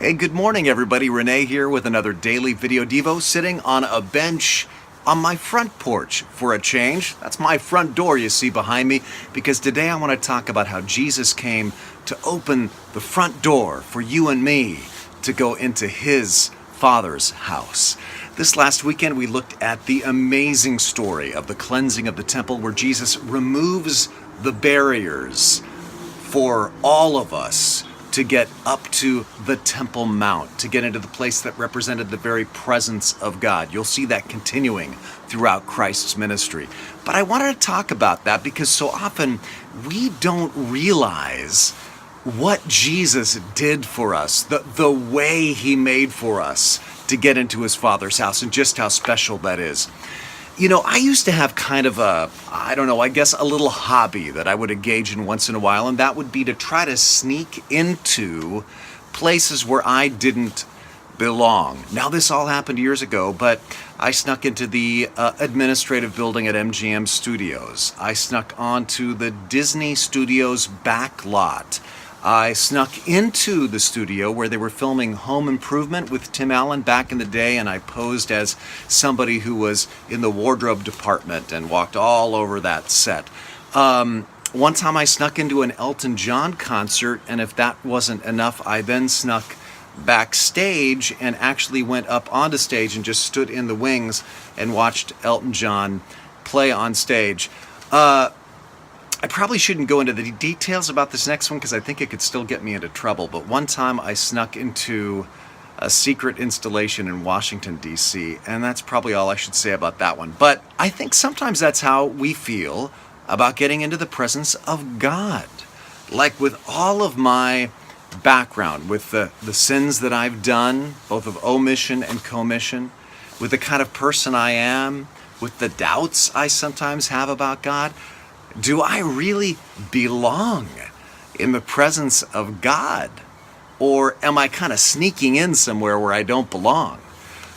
Hey, good morning, everybody. Rene here with another daily Videodevo, sitting on a bench on my front porch for a change. That's my front door you see behind me, because today I want to talk about how Jesus came to open the front door for you and me to go into His Father's house. This last weekend we looked at the amazing story of the cleansing of the temple, where Jesus removes the barriers for all of us to get up to the Temple Mount, to get into the place that represented the very presence of God. You'll see that continuing throughout Christ's ministry. But I wanted to talk about that because so often we don't realize what Jesus did for us, the way He made for us to get into His Father's house, and just how special that is. You know, I used to have kind of a little hobby that I would engage in once in a while, and that would be to try to sneak into places where I didn't belong. Now, this all happened years ago, but I snuck into the administrative building at MGM Studios. I snuck onto the Disney Studios back lot. I snuck into the studio where they were filming Home Improvement with Tim Allen back in the day, and I posed as somebody who was in the wardrobe department and walked all over that set. One time I snuck into an Elton John concert, and if that wasn't enough, I then snuck backstage and actually went up onto stage and just stood in the wings and watched Elton John play on stage. I probably shouldn't go into the details about this next one because I think it could still get me into trouble, but one time I snuck into a secret installation in Washington, D.C., and that's probably all I should say about that one. But I think sometimes that's how we feel about getting into the presence of God. Like with all of my background, with the sins that I've done, both of omission and commission, with the kind of person I am, with the doubts I sometimes have about God, do I really belong in the presence of God? Or am I kind of sneaking in somewhere where I don't belong?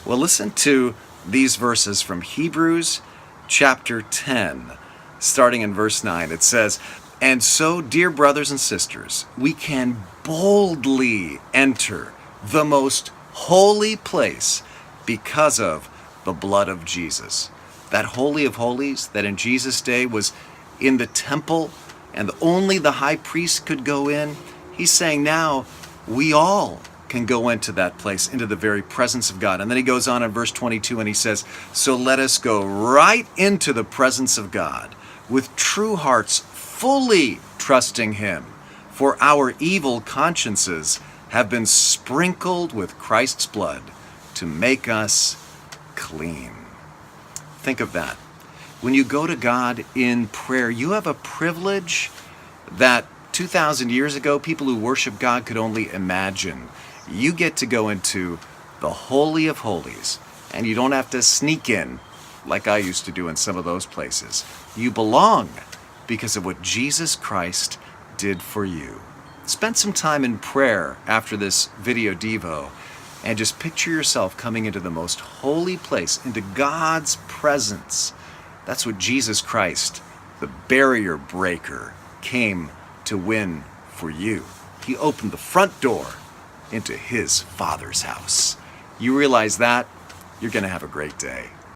Well, listen to these verses from Hebrews chapter 10, starting in verse 9. It says, "And so, dear brothers and sisters, we can boldly enter the most holy place because of the blood of Jesus." That Holy of Holies that in Jesus' day was in the temple, and only the high priest could go in. He's saying now we all can go into that place, into the very presence of God. And then he goes on in verse 22 and he says, "So let us go right into the presence of God with true hearts, fully trusting Him, for our evil consciences have been sprinkled with Christ's blood to make us clean." Think of that. When you go to God in prayer, you have a privilege that 2,000 years ago, people who worship God could only imagine. You get to go into the Holy of Holies, and you don't have to sneak in like I used to do in some of those places. You belong because of what Jesus Christ did for you. Spend some time in prayer after this video devo, and just picture yourself coming into the most holy place, into God's presence. That's what Jesus Christ, the barrier breaker, came to win for you. He opened the front door into His Father's house. You realize that, you're going to have a great day.